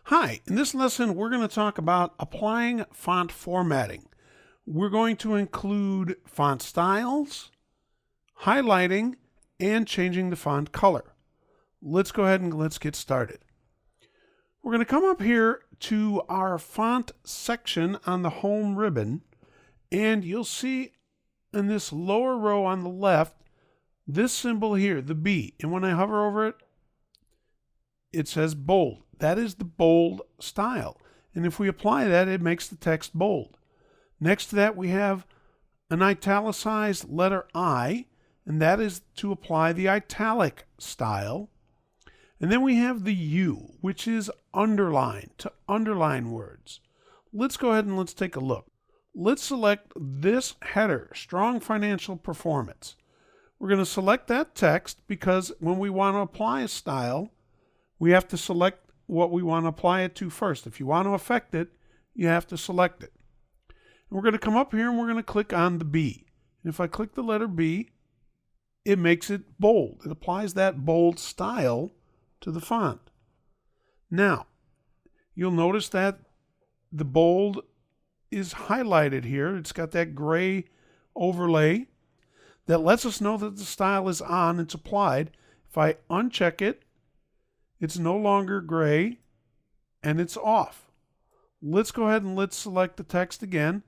Hi, in this lesson we're going to talk about applying font formatting. We're going to include font styles, highlighting, and changing the font color. Let's go ahead and let's get started. We're going to come up here to our font section on the home ribbon, and you'll see in this lower row on the left this symbol here, the B, and when I hover over it, it says bold. That is the bold style. And if we apply that, it makes the text bold. Next to that, we have an italicized letter I, and that is to apply the italic style. And then we have the U, which is underline, to underline words. Let's go ahead and let's take a look. Let's select this header, strong financial performance. We're going to select that text because when we want to apply a style, we have to select what we want to apply it to first. If you want to affect it, you have to select it. And we're going to come up here and we're going to click on the B. And if I click the letter B, it makes it bold. It applies that bold style to the font. Now, you'll notice that the bold is highlighted here. It's got that gray overlay that lets us know that the style is on, it's applied. If I uncheck it, it's no longer gray and it's off. Let's go ahead and let's select the text again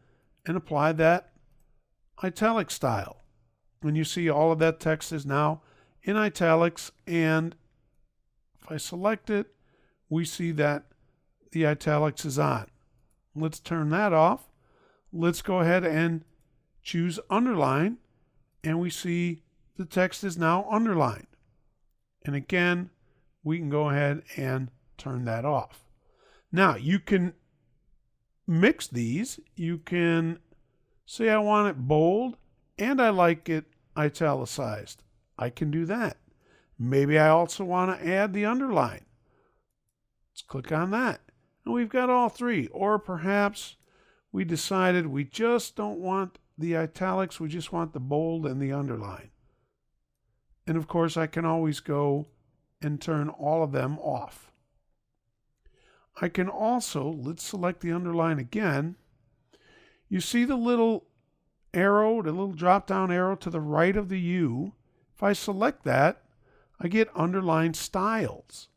and apply that italic style. And you see all of that text is now in italics, and if I select it, we see that the italics is on. Let's turn that off. Let's go ahead and choose underline, and we see the text is now underlined. And again, we can go ahead and turn that off. Now, you can mix these. You can say I want it bold and I like it italicized. I can do that. Maybe I also want to add the underline. Let's click on that. And we've got all three. Or perhaps we decided we just don't want the italics. We just want the bold and the underline. And of course, I can always go and turn all of them off. I can also, let's select the underline again. You see the little arrow, the little drop down arrow to the right of the U. If I select that, I get underline styles.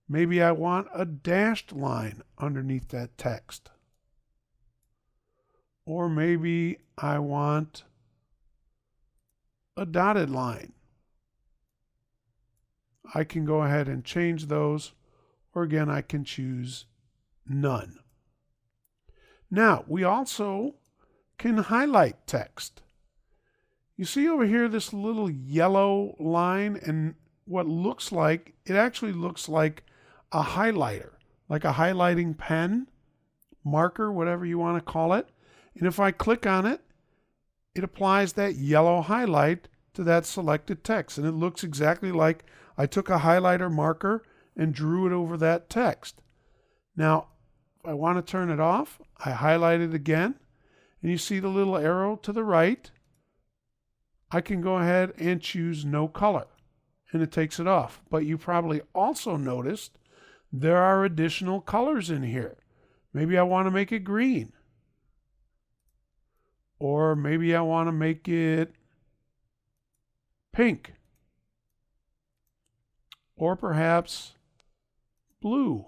Maybe I want a dashed line underneath that text. Or maybe I want a dotted line. I can go ahead and change those, or again, I can choose none. Now, we also can highlight text. You see over here this little yellow line, and what looks like, it actually looks like a highlighter, like a highlighting pen, marker, whatever you want to call it. And if I click on it, it applies that yellow highlight to that selected text, and it looks exactly like I took a highlighter marker and drew it over that text. Now, if I want to turn it off, I highlight it again, and you see the little arrow to the right. I can go ahead and choose no color, and it takes it off. But you probably also noticed there are additional colors in here. Maybe I want to make it green. Or maybe I want to make it pink. Or perhaps blue.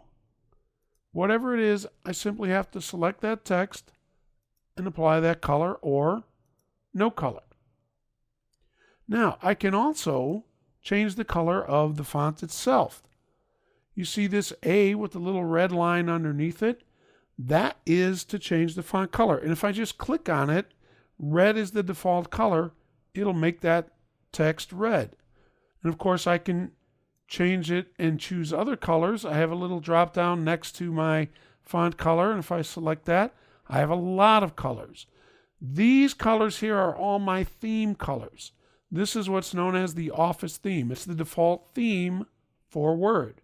Whatever it is, I simply have to select that text and apply that color or no color. Now, I can also change the color of the font itself. You see this A with the little red line underneath it? That is to change the font color. And if I just click on it, red is the default color. It'll make that text red. And of course, I can change it and choose other colors. I have a little drop down next to my font color, and if I select that, I have a lot of colors. These colors here are all my theme colors. This is what's known as the Office theme. It's the default theme for Word.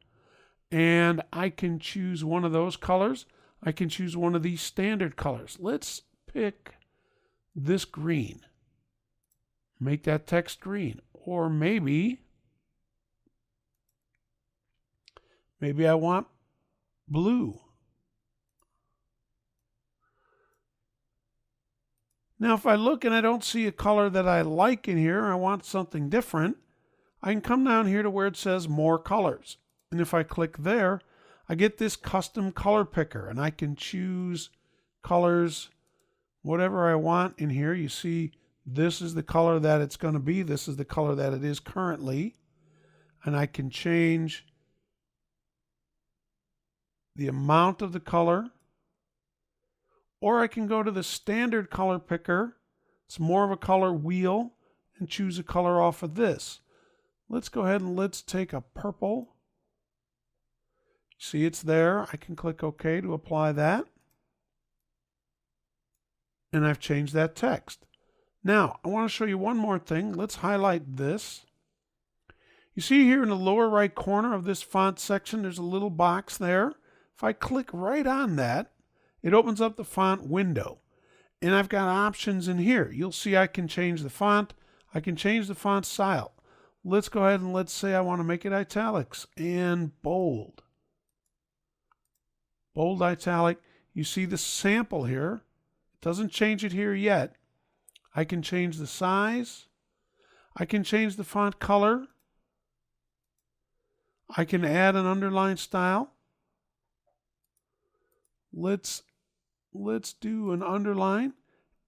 And I can choose one of those colors. I can choose one of these standard colors. Let's pick this green. Make that text green. Or maybe I want blue. Now, if I look and I don't see a color that I like in here, I want something different, I can come down here to where it says More Colors. And if I click there, I get this custom color picker, and I can choose colors, whatever I want in here. You see, this is the color that it's going to be. This is the color that it is currently. And I can change the amount of the color, or I can go to the standard color picker. It's more of a color wheel, and choose a color off of this. Let's go ahead and let's take a purple. See, it's there. I can click OK to apply that. And I've changed that text. Now, I want to show you one more thing. Let's highlight this. You see here in the lower right corner of this font section, there's a little box there. If I click right on that, it opens up the font window. And I've got options in here. You'll see I can change the font. I can change the font style. Let's go ahead and let's say I want to make it italics and bold. Bold italic. You see the sample here. It doesn't change it here yet. I can change the size. I can change the font color. I can add an underline style. Let's do an underline,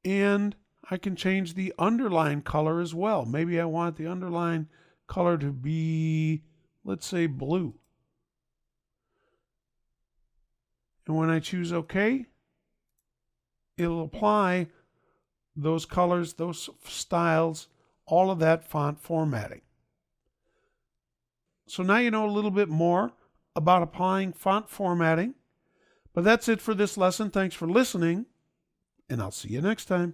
and I can change the underline color as well. Maybe I want the underline color to be, let's say, blue. And when I choose OK, it'll apply those colors, those styles, all of that font formatting. So now you know a little bit more about applying font formatting. But that's it for this lesson. Thanks for listening, and I'll see you next time.